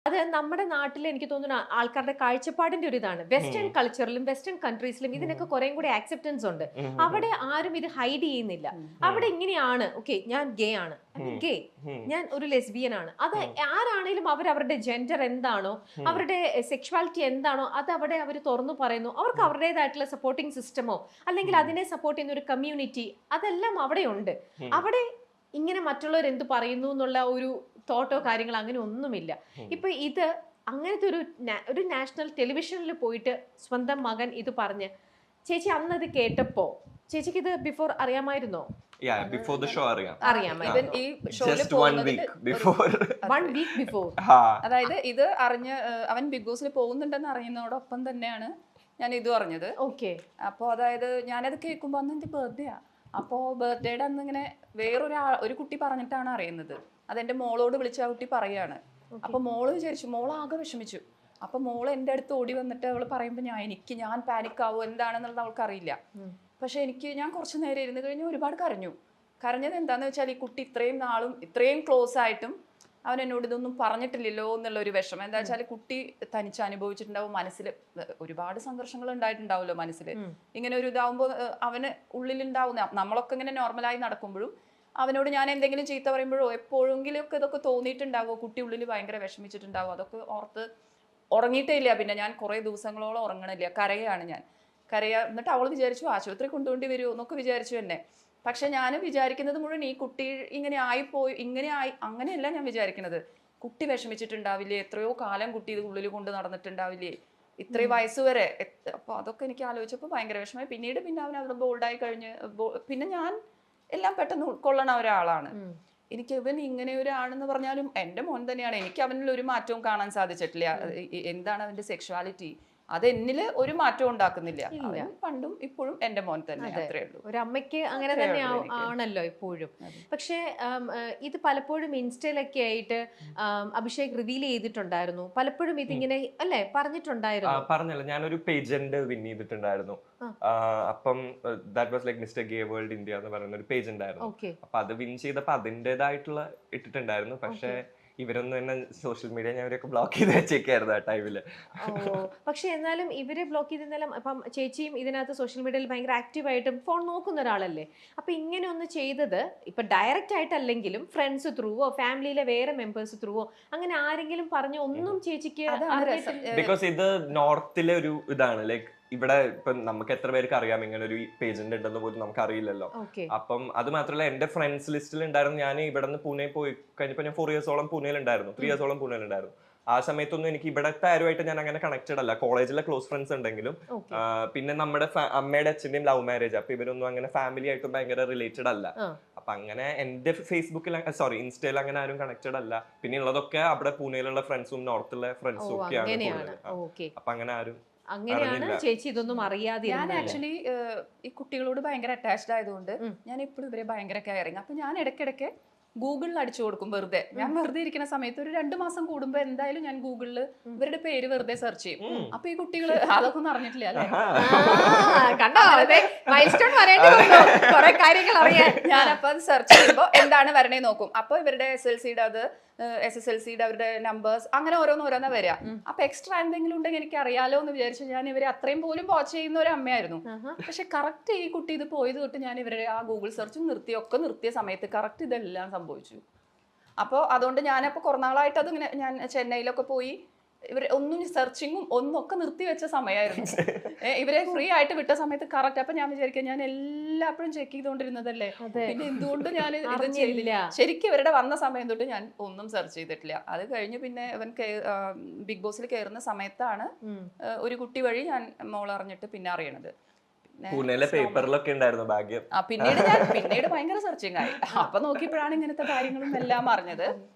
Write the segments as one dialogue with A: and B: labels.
A: അത് നമ്മുടെ നാട്ടിൽ എനിക്ക് തോന്നുന്നു ആൾക്കാരുടെ കാഴ്ചപ്പാടിന്റെ ഒരു ഇതാണ്. വെസ്റ്റേൺ കൾച്ചറിലും വെസ്റ്റേൺ കൺട്രീസിലും ഇതിനൊക്കെ കുറേം കൂടി ആക്സെപ്റ്റൻസ് ഉണ്ട്. അവിടെ ആരും ഇത് ഹൈഡ് ചെയ്യുന്നില്ല. അവിടെ ഇങ്ങനെയാണ്, ഓക്കെ ഞാൻ ഗേ ആണ്, ഗേ, ഞാൻ ഒരു ലെസ്ബിയൻ ആണ്, അത് ആരാണേലും അവരവരുടെ ജെൻഡർ എന്താണോ, അവരുടെ സെക്ഷുവാലിറ്റി എന്താണോ അത് അവിടെ അവർ തുറന്നു പറയുന്നു. അവർക്ക് അവരുടേതായിട്ടുള്ള സപ്പോർട്ടിംഗ് സിസ്റ്റമോ അല്ലെങ്കിൽ അതിനെ സപ്പോർട്ട് ചെയ്യുന്ന ഒരു കമ്മ്യൂണിറ്റി അതെല്ലാം അവിടെ ഉണ്ട്. അവിടെ ഇങ്ങനെ മറ്റുള്ളവർ എന്ത് പറയുന്നു എന്നുള്ള ഒരു തോട്ടോ കാര്യങ്ങളോ അങ്ങനെ ഒന്നുമില്ല. ഇപ്പൊ ഇത് അങ്ങനത്തെ ഒരു നാഷണൽ ടെലിവിഷനിൽ പോയിട്ട് സ്വന്തം മകൻ ഇത് പറഞ്ഞ്, ചേച്ചി അന്ന് അത് കേട്ടപ്പോ ചേച്ചിക്ക് ഇത് ബിഫോർ അറിയാമായിരുന്നോ?
B: ബിഫോർ ദ ഷോ
A: അറിയാമായിരുന്നു.
C: ഈ ഷോയിൽ അതായത് ഇത് അറിഞ്ഞ് അവൻ ബിഗ് ബോസിൽ പോകുന്നുണ്ടെന്ന് അറിയുന്നതോടൊപ്പം തന്നെയാണ് ഞാൻ ഇതും അറിഞ്ഞത്.
A: ഓക്കെ.
C: അപ്പോൾ അതായത് ഞാനത് കേൾക്കുമ്പോ അന്ന് എന്റെ ബർത്ത്ഡേയാ. അപ്പോ ബർത്ത്ഡേയുടെ അന്ന് ഇങ്ങനെ ഒരു കുട്ടി പറഞ്ഞിട്ടാണ് അറിയുന്നത്. അതെന്റെ മോളോട് വിളിച്ച ആ കുട്ടി പറയാണ്. അപ്പൊ മോള് വിചാരിച്ചു, മോളാകെ വിഷമിച്ചു. അപ്പൊ മോള് എന്റെ അടുത്ത് ഓടി വന്നിട്ട് അവള് പറയുമ്പോ ഞാൻ പാനിക് ആവും എന്താണെന്നുള്ളത് അവൾക്ക് അറിയില്ല. പക്ഷെ ഞാൻ കുറച്ചു നേരം ഇരുന്ന് കഴിഞ്ഞ് ഒരുപാട് കരഞ്ഞത് എന്താന്ന് വെച്ചാൽ ഈ കുട്ടി ഇത്രയും നാളും ഇത്രയും ക്ലോസ് ആയിട്ടും അവൻ എന്നോട് ഇതൊന്നും പറഞ്ഞിട്ടില്ലല്ലോ എന്നുള്ള ഒരു വിഷമം. എന്താ വെച്ചാൽ കുട്ടി തനിച്ച് അനുഭവിച്ചിട്ടുണ്ടാവും, മനസ്സിൽ ഒരുപാട് സംഘർഷങ്ങൾ ഉണ്ടായിട്ടുണ്ടാവുമല്ലോ മനസ്സിൽ. ഇങ്ങനെ ഒരു ഇതാവുമ്പോൾ അവന് ഉള്ളിലുണ്ടാവുന്ന, നമ്മളൊക്കെ ഇങ്ങനെ നോർമലായി നടക്കുമ്പോഴും അവനോട് ഞാൻ എന്തെങ്കിലും ചീത്ത പറയുമ്പോഴോ എപ്പോഴെങ്കിലും ഒക്കെ ഇതൊക്കെ തോന്നിയിട്ടുണ്ടാവോ, കുട്ടി ഉള്ളിൽ ഭയങ്കര വിഷമിച്ചിട്ടുണ്ടാവും. അതൊക്കെ ഓർത്ത് ഉറങ്ങിയിട്ടേ ഇല്ല. പിന്നെ ഞാൻ കുറെ ദിവസങ്ങളോളം ഉറങ്ങണില്ല, കരയാണ് ഞാൻ. എന്നിട്ട് അവൾ വിചാരിച്ചു ആശുപത്രി കൊണ്ടുപോണ്ടി വരുമോ എന്നൊക്കെ വിചാരിച്ചു എന്നെ. പക്ഷെ ഞാൻ വിചാരിക്കുന്നത് മുഴുവൻ ഈ കുട്ടി ഇങ്ങനെ അങ്ങനെയല്ല ഞാൻ വിചാരിക്കുന്നത്. കുട്ടി വിഷമിച്ചിട്ടുണ്ടാവില്ലേ, എത്രയോ കാലം കുട്ടി ഇത് ഉള്ളിൽ കൊണ്ട് നടന്നിട്ടുണ്ടാവില്ലേ, ഇത്രയും വയസ്സ് വരെ. അപ്പൊ അതൊക്കെ എനിക്ക് ആലോചിച്ചപ്പോൾ ഭയങ്കര വിഷമമായി. പിന്നീട് അവൻ അവിടെ ബോൾഡായി കഴിഞ്ഞ് പിന്നെ ഞാൻ എല്ലാം പെട്ടെന്ന് ഉൾക്കൊള്ളണ ഒരാളാണ്. എനിക്ക് ഇവൻ ഇങ്ങനെ ഒരാണെന്ന് പറഞ്ഞാലും എൻ്റെ മോൻ തന്നെയാണ്. എനിക്ക് അവനിൽ ഒരു മാറ്റവും കാണാൻ സാധിച്ചിട്ടില്ല. എന്താണ് അവന്റെ സെക്ഷുവാലിറ്റി, അത് എന്നില് ഒരു മാറ്റവും ഉണ്ടാക്കുന്നില്ല. പണ്ടും ഇപ്പോഴും എന്റെ മോൻ തന്നെ. അത്രേ ഉള്ളൂ.
A: ഒരു അമ്മയ്ക്ക് അങ്ങനെ തന്നെ ആണല്ലോ ഇപ്പോഴും. പക്ഷെ ഇത് പലപ്പോഴും ഇൻസ്റ്റയിലൊക്കെ ആയിട്ട് അഭിഷേക് റിവീൽ ചെയ്തിട്ടുണ്ടായിരുന്നു. പലപ്പോഴും ഇതിങ്ങനെ അല്ലേ പറഞ്ഞിട്ടുണ്ടായിരുന്നു.
B: ഞാനൊരു പേജന്റ് വിൻ ചെയ്തിട്ടുണ്ടായിരുന്നു. അപ്പം that was like mister gay world India എന്ന് പറയുന്ന ഒരു പേജ് ഉണ്ടായിരുന്നു. അപ്പൊ അത് വിൻ ചെയ്തപ്പോ അതിൻ്റെതായിട്ടുള്ള ഇട്ടിട്ടുണ്ടായിരുന്നു. പക്ഷെ ഇവരൊന്നും തന്നെ സോഷ്യൽ മീഡിയ ഞാൻ ഇവരൊക്കെ ബ്ലോക്ക് ചെയ്ത് വെച്ചേക്കായിരുന്നു ആ ടൈമില്.
A: പക്ഷെ എന്നാലും ഇവരെ ബ്ലോക്ക് ചെയ്തെന്നാലും ഇപ്പം ചേച്ചിയും ഇതിനകത്ത് സോഷ്യൽ മീഡിയയിൽ ഭയങ്കര ആക്റ്റീവായിട്ടും ഫോൺ നോക്കുന്ന ഒരാളല്ലേ. അപ്പൊ ഇങ്ങനെ ഒന്ന് ചെയ്തത് ഇപ്പൊ ഡയറക്റ്റ് ആയിട്ടല്ലെങ്കിലും ഫ്രണ്ട്സ് ത്രൂവോ ഫാമിലിയിലെ വേറെ മെമ്പേഴ്സ് ത്രൂവോ അങ്ങനെ ആരെങ്കിലും പറഞ്ഞ ഒന്നും ചേച്ചിക്ക്?
B: ബിക്കോസ് ഇത് നോർത്തിലെ ഒരു ഇതാണ്. ലൈക്ക് ഇവിടെ ഇപ്പൊ നമുക്ക് എത്ര പേർക്ക് അറിയാം ഇങ്ങനെ ഒരു പേജന്റ് ഉണ്ടെന്ന് പോലും നമുക്ക് അറിയില്ലല്ലോ. അപ്പം അത് മാത്രമല്ല എന്റെ ഫ്രണ്ട്സ് ലിസ്റ്റിൽ ഉണ്ടായിരുന്നു. ഞാൻ ഇവിടെ നിന്ന് പൂനെ പോയി കഴിഞ്ഞപ്പോ ഞാൻ 4 ഇയേഴ്സോളം പൂനെയിലുണ്ടായിരുന്നു, 3 ഇയേഴ്സോളം പൂനെയിലുണ്ടായിരുന്നു. ആ സമയത്തൊന്നും എനിക്ക് ഇവിടത്തെ ആരുമായിട്ട് ഞാൻ അങ്ങനെ കണക്റ്റഡ് അല്ല. കോളേജിലെ ക്ലോസ് ഫ്രണ്ട്സ് ഉണ്ടെങ്കിലും പിന്നെ നമ്മുടെ അമ്മയുടെ അച്ഛന്റെയും ലവ് മാരേജ്. അപ്പൊ ഇവരൊന്നും അങ്ങനെ ഫാമിലി ആയിട്ടും ഭയങ്കര റിലേറ്റഡ് അല്ല. അപ്പൊ അങ്ങനെ എന്റെ ഫേസ്ബുക്കിൽ ഇൻസ്റ്റയിൽ അങ്ങനെ ആരും കണക്റ്റഡ് അല്ല. പിന്നെ ഉള്ളതൊക്കെ അവിടെ പൂനെയിലുള്ള ഫ്രണ്ട്സും നോർത്തിലെ ഫ്രണ്ട്സും ഒക്കെയാണ്. അപ്പൊ അങ്ങനെ ആരും
A: അങ്ങനെയാണ് ചേച്ചി ഇതൊന്നും അറിയാതെ.
C: ഞാൻ ആക്ച്വലി ഈ കുട്ടികളോട് ഭയങ്കര അറ്റാച്ച്ഡ് ആയതുകൊണ്ട് ഞാൻ എപ്പോഴും ഇവരെ ഭയങ്കര കെയറിങ്. അപ്പൊ ഞാൻ ഇടയ്ക്കിടയ്ക്ക് ഗൂഗിളിൽ അടിച്ചു കൊടുക്കും. ഞാൻ വെറുതെ ഇരിക്കുന്ന സമയത്ത് ഒരു 2 മാസം കൂടുമ്പോ എന്തായാലും ഞാൻ ഗൂഗിളിൽ ഇവരുടെ പേര് വെറുതെ സെർച്ച് ചെയ്യും. അപ്പൊ ഈ കുട്ടികൾ അതൊക്കെ ഒന്നും അറിഞ്ഞിട്ടില്ല അല്ലേ. ഞാനപ്പോ അത് സെർച്ച് ചെയ്യുമ്പോ എന്താണ് വരണേ നോക്കും. അപ്പൊ ഇവരുടെ SSLCയുടെ അവരുടെ നമ്പേഴ്സ് അങ്ങനെ ഓരോന്നോരോന്നാ വരിക. അപ്പൊ എക്സ്ട്രാ എന്തെങ്കിലും ഉണ്ടെങ്കിൽ എനിക്ക് അറിയാലോ എന്ന് വിചാരിച്ചു ഞാൻ ഇവരെ അത്രയും പോലും വാച്ച് ചെയ്യുന്ന ഒരു അമ്മയായിരുന്നു. പക്ഷെ കറക്റ്റ് ഈ കുട്ടി ഇത് പോയത് തൊട്ട് ഞാൻ ഇവരെ ആ ഗൂഗിൾ സെർച്ചും നിർത്തിയ സമയത്ത് കറക്റ്റ് ഇതെല്ലാം സംഭവിച്ചു. അപ്പോൾ അതുകൊണ്ട് ഞാനപ്പോൾ കുറേ നാളായിട്ട് അതിങ്ങനെ ഞാൻ ചെന്നൈയിലൊക്കെ പോയി ഇവരെ ഒന്നും സെർച്ചിങ്ങും ഒന്നൊക്കെ നിർത്തി വെച്ച സമയമായിരുന്നു. ഇവരെ ഫ്രീ ആയിട്ട് വിട്ട സമയത്ത് കറക്റ്റ്. അപ്പൊ ഞാൻ വിചാരിക്കാം ഞാൻ എല്ലാപ്പോഴും ചെക്ക് ചെയ്തുകൊണ്ടിരുന്നതല്ലേ, പിന്നെ എന്തുകൊണ്ട് ഞാൻ ഇത് ചെയ്തില്ല. ശരിക്കും ഇവരുടെ വന്ന സമയം തൊട്ട് ഞാൻ ഒന്നും സെർച്ച് ചെയ്തിട്ടില്ല. അത് കഴിഞ്ഞ് പിന്നെ ഇവൻ ബിഗ് ബോസിൽ കയറുന്ന സമയത്താണ് ഒരു കുട്ടി വഴി ഞാൻ മോൾ അറിഞ്ഞിട്ട് പിന്നെ അറിയണത്.
B: പേപ്പറിലൊക്കെ ഉണ്ടായിരുന്നു ഭാഗ്യം.
C: പിന്നീട് ഭയങ്കര സെർച്ചിങ് ആയി. അപ്പൊ നോക്കിയപ്പോഴാണ് ഇങ്ങനത്തെ കാര്യങ്ങളും എല്ലാം അറിഞ്ഞത്.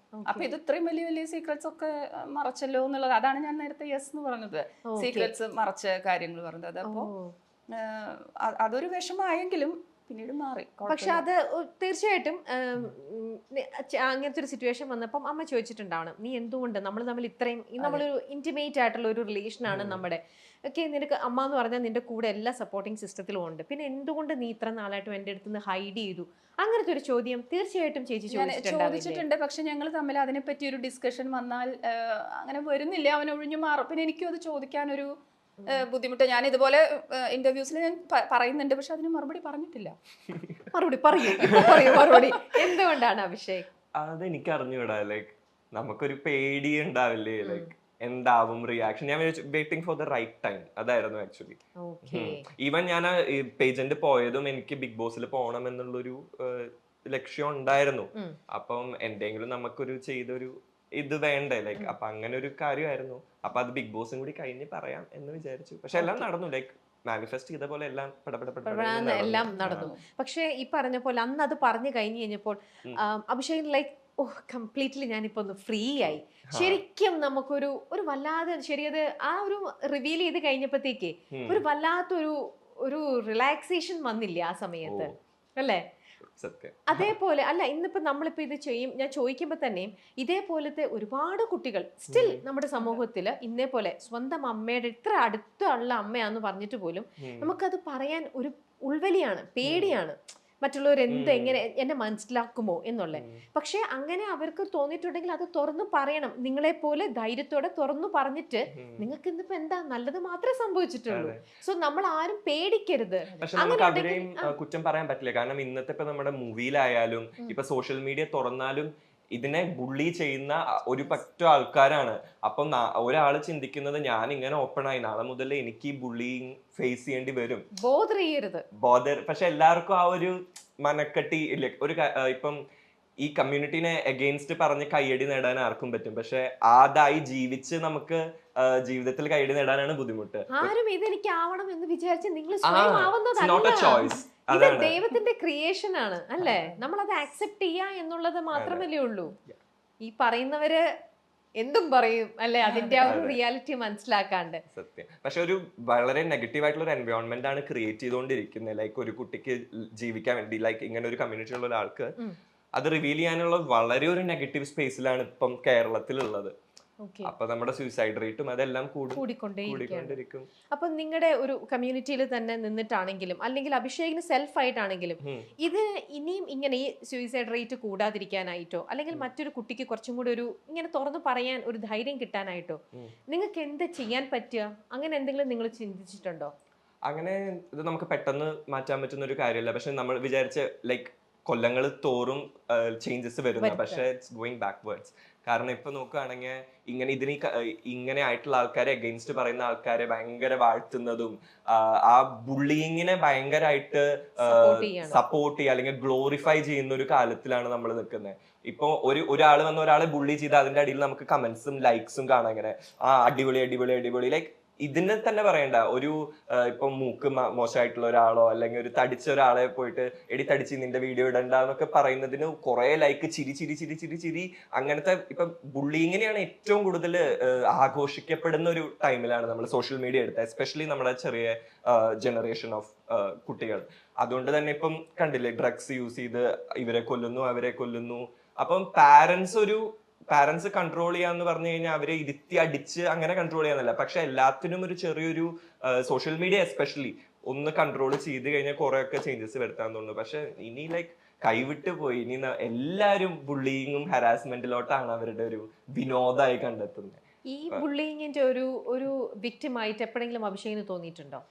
C: അപ്പൊ ഇത് ഇത്രയും വലിയ വലിയ സീക്രറ്റ്സ് ഒക്കെ മറച്ചല്ലോ എന്നുള്ളത്. അതാണ് ഞാൻ നേരത്തെ യെസ് എന്ന് പറഞ്ഞത്, സീക്രറ്റ്സ് മറച്ച കാര്യങ്ങൾ പറഞ്ഞത്. അതപ്പോ അതൊരു വിഷമമായെങ്കിലും പിന്നീട് മാറി.
A: പക്ഷെ അത് തീർച്ചയായിട്ടും അങ്ങനത്തെ ഒരു സിറ്റുവേഷൻ വന്നപ്പം അമ്മ ചോദിച്ചിട്ടുണ്ടാവണം, നീ എന്തുകൊണ്ട് നമ്മൾ തമ്മിൽ ഇത്രയും നമ്മളൊരു ഇന്റിമേറ്റ് ആയിട്ടുള്ള ഒരു റിലേഷനാണ് നമ്മുടെ ഒക്കെ, നിനക്ക് അമ്മ എന്ന് പറഞ്ഞാൽ നിന്റെ കൂടെ എല്ലാ സപ്പോർട്ടിങ് സിസ്റ്റത്തിലും ഉണ്ട്, പിന്നെ എന്തുകൊണ്ട് നീ ഇത്ര നാളായിട്ടും എൻ്റെ അടുത്ത് നിന്ന് ഹൈഡ് ചെയ്തു? അങ്ങനത്തെ ഒരു ചോദ്യം തീർച്ചയായിട്ടും ചേച്ചി
C: ചോദിച്ചിട്ടുണ്ട്. പക്ഷെ ഞങ്ങൾ തമ്മിൽ അതിനെപ്പറ്റി ഒരു ഡിസ്കഷൻ വന്നാൽ അങ്ങനെ വരുന്നില്ല, അവൻ ഒഴിഞ്ഞു മാറും. പിന്നെ എനിക്കും അത് ചോദിക്കാനൊരു ബുദ്ധിമുട്ട്. ഞാൻ ഇതുപോലെ ഇന്റർവ്യൂസിൽ ഞാൻ പറയുന്നുണ്ട്, പക്ഷെ അതിന് മറുപടി പറഞ്ഞിട്ടില്ല.
A: മറുപടി എന്തുകൊണ്ടാണ് അഭിഷേക്?
B: അതെനിക്ക് അറിഞ്ഞൂടാ. ലൈക്ക് നമുക്കൊരു പേടി ഉണ്ടാവില്ലേ, ലൈക്ക് എന്താവും റിയാക്ഷൻ. ഞാൻ waiting for the right time, അതായിരുന്നു ആക്ച്വലി. ഈവൻ ഞാൻ പേജന്റ് പോയതും എനിക്ക് ബിഗ് ബോസിൽ പോകണം എന്നുള്ളൊരു ലക്ഷ്യം ഉണ്ടായിരുന്നു. അപ്പം എന്തെങ്കിലും നമുക്കൊരു ചെയ്തൊരു ഇത് വേണ്ടേ, ലൈക്ക് അപ്പൊ അങ്ങനെ ഒരു കാര്യമായിരുന്നു. അപ്പൊ അത് ബിഗ് ബോസും കൂടി കഴിഞ്ഞ് പറയാം എന്ന് വിചാരിച്ചു. പക്ഷെ എല്ലാം നടന്നു, ലൈക്ക് മാനിഫെസ്റ്റ് ചെയ്ത പോലെ എല്ലാം
A: എല്ലാം നടന്നു. പക്ഷെ ഈ പറഞ്ഞ പോലെ അന്ന് അത് പറഞ്ഞു കഴിഞ്ഞു കഴിഞ്ഞപ്പോൾ അഭിഷേക് ലൈക്ക് കംപ്ലീറ്റ്ലി ഞാനിപ്പോ ഒന്ന് ഫ്രീ ആയി. ശരിക്കും നമുക്കൊരു വല്ലാതെ ശരിയത് ആ ഒരു റിവീൽ ചെയ്ത് കഴിഞ്ഞപ്പോഴത്തേക്ക് ഒരു വല്ലാത്തൊരു റിലാക്സേഷൻ വന്നില്ലേ ആ സമയത്ത്, അല്ലേ? അതേപോലെ അല്ല, ഇന്നിപ്പോ നമ്മളിപ്പോ ഇത് ഞാൻ ചോദിക്കുമ്പോ തന്നെയും ഇതേപോലത്തെ ഒരുപാട് കുട്ടികൾ സ്റ്റിൽ നമ്മുടെ സമൂഹത്തില് ഇന്നേപോലെ സ്വന്തം അമ്മയുടെ ഇത്ര അടുത്തുള്ള അമ്മയാന്ന് പറഞ്ഞിട്ട് പോലും നമുക്കത് പറയാൻ ഒരു ഉൾവലിയാണ്, പേടിയാണ്. മറ്റുള്ളവർ എങ്ങനെ എന്നെ മനസ്സിലാക്കുമോ എന്നുള്ളത്. പക്ഷെ അങ്ങനെ അവർക്ക് തോന്നിയിട്ടുണ്ടെങ്കിൽ അത് തുറന്നു പറയണം. നിങ്ങളെ പോലെ ധൈര്യത്തോടെ തുറന്നു പറഞ്ഞിട്ട് നിങ്ങൾക്ക് ഇന്നിപ്പോ എന്താ നല്ലത് മാത്രമേ സംഭവിച്ചിട്ടുള്ളൂ. സോ നമ്മൾ ആരും പേടിക്കരുത്.
B: പക്ഷെ നമുക്ക് അവരെയും കുറ്റം പറയാൻ പറ്റില്ല. കാരണം ഇന്നത്തെ ഇപ്പൊ നമ്മുടെ മൂവിയിലായാലും ഇപ്പൊ സോഷ്യൽ മീഡിയ തുറന്നാലും ഇതിനെ ബുള്ളി ചെയ്യുന്ന ഒരു പറ്റം ആൾക്കാരാണ്. അപ്പം ഒരാള് ചിന്തിക്കുന്നത് ഞാൻ ഇങ്ങനെ ഓപ്പൺ ആയി, നാളെ മുതൽ എനിക്ക് ഈ ബുള്ളിങ് ഫേസ് ചെയ്യേണ്ടി വരും, ബോധർ. പക്ഷെ എല്ലാവർക്കും ആ ഒരു മനക്കെട്ടി ഇല്ല. ഒരു ഇപ്പം ഈ കമ്മ്യൂണിറ്റിനെ അഗെയിൻസ്റ്റ് പറഞ്ഞ് കയ്യടി നേടാൻ ആർക്കും പറ്റും. പക്ഷെ അതായി ജീവിച്ച് നമുക്ക് ജീവിതത്തിൽ കയ്യടി നേടാനാണ് ബുദ്ധിമുട്ട്.
A: ആരും ഇതെനിക്ക് ആവണം എന്ന് വിചാരിച്ച് നിങ്ങൾ സ്വയം ആവുന്നതല്ല. ഇത് ദൈവത്തിന്റെ ക്രിയേഷൻ ആണ്, അല്ലേ? നമ്മൾ അത് ആക്സെപ്റ്റ് ചെയ്യാ എന്നുള്ളത് മാത്രമല്ലേ ഉള്ളൂ. ഈ പറയുന്നവര് എന്തും പറയും, അല്ലെ? അതിന്റെ ആ ഒരു റിയാലിറ്റി മനസ്സിലാക്കാണ്ട്.
B: സത്യം. പക്ഷെ ഒരു വളരെ നെഗറ്റീവ് ആയിട്ടുള്ള ഒരു എൻവയോൺമെന്റ് ആണ് ക്രിയേറ്റ് ചെയ്തുകൊണ്ടിരിക്കുന്നത്. ലൈക്ക് ഒരു കുട്ടിക്ക് ജീവിക്കാൻ വേണ്ടി, ലൈക്ക് ഇങ്ങനെ ഒരു കമ്മ്യൂണിറ്റി ഉള്ള ഒരാൾക്ക് അത് റിവീൽ ചെയ്യാനുള്ള വളരെ ഒരു നെഗറ്റീവ് സ്പേസിലാണ് ഇപ്പം കേരളത്തിലുള്ളത്. അപ്പൊ നമ്മുടെ സൂയിസൈഡ് റേറ്റും അതെല്ലാം കൂടിക്കൊണ്ടേയിരിക്കും.
A: അപ്പൊ നിങ്ങളുടെ ഒരു കമ്മ്യൂണിറ്റിയിൽ തന്നെ നിന്നിട്ടാണെങ്കിലും അല്ലെങ്കിൽ അഭിഷേകിന് സെൽഫ് ആയിട്ടാണെങ്കിലും ഇത് ഇനിയും ഇങ്ങനെ ഈ സൂയിസൈഡ് റേറ്റ് കൂടാതിരിക്കാനായിട്ടോ അല്ലെങ്കിൽ മറ്റൊരു കുട്ടിക്ക് കുറച്ചും കൂടി ഒരു ഇങ്ങനെ തുറന്നു പറയാൻ ഒരു ധൈര്യം കിട്ടാനായിട്ടോ നിങ്ങൾക്ക് എന്ത് ചെയ്യാൻ പറ്റുക? അങ്ങനെ എന്തെങ്കിലും നിങ്ങൾ ചിന്തിച്ചിട്ടുണ്ടോ?
B: അങ്ങനെ ഇത് നമുക്ക് പെട്ടെന്ന് മാറ്റാൻ പറ്റുന്ന ഒരു കാര്യമല്ല. പക്ഷെ നമ്മൾ വിചാരിച്ച ലൈക്ക് കൊല്ലങ്ങൾ തോറും ചേഞ്ചസ് വരുന്ന, പക്ഷെ ഇറ്റ്സ് ഗോയിങ് ബാക്ക്വേർഡ്സ്. കാരണം ഇപ്പൊ നോക്കുകയാണെങ്കിൽ ഇങ്ങനെ ആയിട്ടുള്ള ആൾക്കാരെ അഗെയിൻസ്റ്റ് പറയുന്ന ആൾക്കാരെ ഭയങ്കര വാഴ്ത്തുന്നതും ആ ബുള്ളിങ്ങിനെ ഭയങ്കരമായിട്ട് സപ്പോർട്ട് ചെയ്യുക അല്ലെങ്കിൽ ഗ്ലോറിഫൈ ചെയ്യുന്ന ഒരു കാലത്തിലാണ് നമ്മൾ നിൽക്കുന്നത്. ഇപ്പൊ ഒരാൾ വന്ന് ഒരാളെ ബുള്ളി ചെയ്ത് അതിന്റെ അടിയിൽ നമുക്ക് കമന്റ്സും ലൈക്സും കാണാം. ഇങ്ങനെ അടിപൊളി അടിപൊളി അടിപൊളി, ലൈക്ക് ഇതിനെ തന്നെ പറയണ്ട. ഒരു ഇപ്പൊ മൂക്ക് മോശമായിട്ടുള്ള ഒരാളോ അല്ലെങ്കിൽ ഒരു തടിച്ച ഒരാളെ പോയിട്ട് എടി തടിച്ച് നിന്റെ വീഡിയോ ഇടണ്ട എന്നൊക്കെ പറയുന്നതിന് കുറെ ലൈക്ക് ചിരി ചിരി ചിരി ചിരി ചിരി അങ്ങനത്തെ. ഇപ്പൊ ബുള്ളിങ്ങിനെയാണ് ഏറ്റവും കൂടുതൽ ആഘോഷിക്കപ്പെടുന്ന ഒരു ടൈമിലാണ് നമ്മൾ സോഷ്യൽ മീഡിയ എടുത്തത്, എസ്പെഷ്യലി നമ്മുടെ ചെറിയ ജനറേഷൻ ഓഫ് കുട്ടികൾ. അതുകൊണ്ട് തന്നെ ഇപ്പം കണ്ടില്ലേ, ഡ്രഗ്സ് യൂസ് ചെയ്ത് ഇവരെ കൊല്ലുന്നു അവരെ കൊല്ലുന്നു. അപ്പം പാരന്റ്സ് കൺട്രോൾ ചെയ്യാന്ന് പറഞ്ഞു കഴിഞ്ഞാൽ അവരെ ഇരുത്തി അടിച്ച് അങ്ങനെ കൺട്രോൾ ചെയ്യാന്നല്ല. പക്ഷെ എല്ലാത്തിനും ഒരു ചെറിയൊരു സോഷ്യൽ മീഡിയ എസ്പെഷ്യലി ഒന്ന് കൺട്രോൾ ചെയ്ത് കഴിഞ്ഞാൽ കുറെ ഒക്കെ ചേഞ്ചസ് വരുത്താൻ തോന്നുന്നു. പക്ഷെ ഇനി ലൈക്ക് കൈവിട്ട് പോയി. ഇനി എല്ലാരും ബുള്ളിങ്ങും ഹരാസ്മെന്റിലോട്ടാണ് അവരുടെ ഒരു വിനോദമായി കണ്ടെത്തുന്നത്.
A: ഈ ബുള്ളിങ്ങിന്റെ ഒരു വിക്ടിം ആയിട്ട് എപ്പോഴെങ്കിലും അഭിഷേകിന് തോന്നിയിട്ടുണ്ടോ?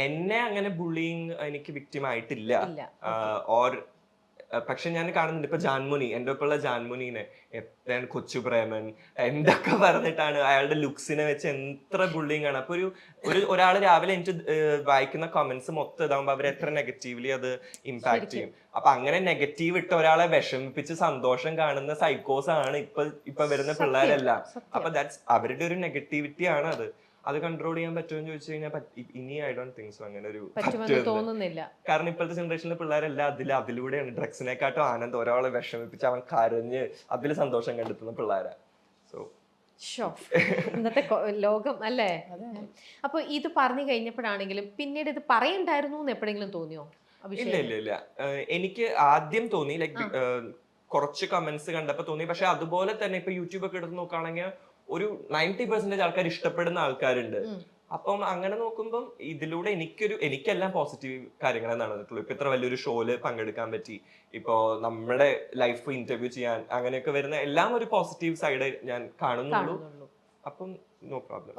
B: എന്നെ അങ്ങനെ ബുള്ളിങ് എനിക്ക് വിക്ടിം ആയിട്ടില്ല. പക്ഷെ ഞാൻ കാണുന്നുണ്ട് ഇപ്പൊ ജാൻമുനി, എന്റെ ഒപ്പമുള്ള ജാൻമുനീനെ കൊച്ചു പ്രേമൻ എന്തൊക്കെ പറഞ്ഞിട്ടാണ് അയാളുടെ ലുക്സിനെ വെച്ച് എത്ര ബുള്ളിങ് ആണ്. അപ്പൊ ഒരാൾ രാവിലെ എനിക്ക് വായിക്കുന്ന കമന്റ്സ് മൊത്തം ഇതാകുമ്പോ അവർ എത്ര നെഗറ്റീവ്ലി അത് ഇമ്പാക്ട് ചെയ്യും. അപ്പൊ അങ്ങനെ നെഗറ്റീവ് ഇട്ട ഒരാളെ വിഷമിപ്പിച്ച് സന്തോഷം കാണുന്ന സൈക്കോസ് ആണ് ഇപ്പൊ വരുന്ന പിള്ളേരെല്ലാം. അപ്പൊ ദാറ്റ്സ് അവരുടെ ഒരു നെഗറ്റിവിറ്റി ആണ്. അത് കൺട്രോൾ ചെയ്യാൻ പറ്റുമെന്ന് ചോദിച്ചു കഴിഞ്ഞാൽ ഇനി ഐ ഡോണ്ട് തിങ്ക് സോ അങ്ങനെ ഒരു
A: തോന്നുന്നില്ല.
B: കാരണം ഇപ്പോഴത്തെ ജനറേഷനിലെ പിള്ളേരെല്ലാം അതിലൂടെയാണ്. ഡ്രഗ്സിനെക്കാട്ടും ആനന്ദം ഒരാളെ വിഷമിപ്പിച്ച് അവൻ കരഞ്ഞ് അതിൽ സന്തോഷം കണ്ടെത്തുന്ന പിള്ളേരാ. സോ
A: ഇന്നത്തെ ലോകം അല്ലേ. അപ്പൊ ഇത് പറഞ്ഞു കഴിഞ്ഞപ്പോഴാണെങ്കിലും പിന്നീട് ഇത് പറയണ്ടായിരുന്നു എന്ന് എപ്പോഴെങ്കിലും തോന്നിയോ
B: ഇല്ല ഇല്ല ഇല്ല എനിക്ക് ആദ്യം തോന്നി ലൈക്ക് കുറച്ച് കമന്റ്സ് കണ്ടപ്പോ തോന്നി. പക്ഷെ അതുപോലെ തന്നെ ഇപ്പൊ യൂട്യൂബ് ഒക്കെ എടുത്ത് നോക്കുകയാണെങ്കിൽ ഒരു 90% ആൾക്കാർ ഇഷ്ടപ്പെടുന്ന ആൾക്കാരുണ്ട്. അപ്പം അങ്ങനെ നോക്കുമ്പോൾ ഇതിലൂടെ എനിക്കെല്ലാം പോസിറ്റീവ് കാര്യങ്ങളെ നടന്നിട്ടുള്ളൂ. ഇപ്പൊ ഇത്ര വലിയൊരു ഷോയില് പങ്കെടുക്കാൻ പറ്റി, ഇപ്പോ നമ്മുടെ ലൈഫ് ഇന്റർവ്യൂ ചെയ്യാൻ, അങ്ങനെയൊക്കെ വരുന്ന എല്ലാം ഒരു പോസിറ്റീവ് സൈഡ് ഞാൻ കാണുന്നുള്ളൂ. അപ്പം നോ പ്രോബ്ലം.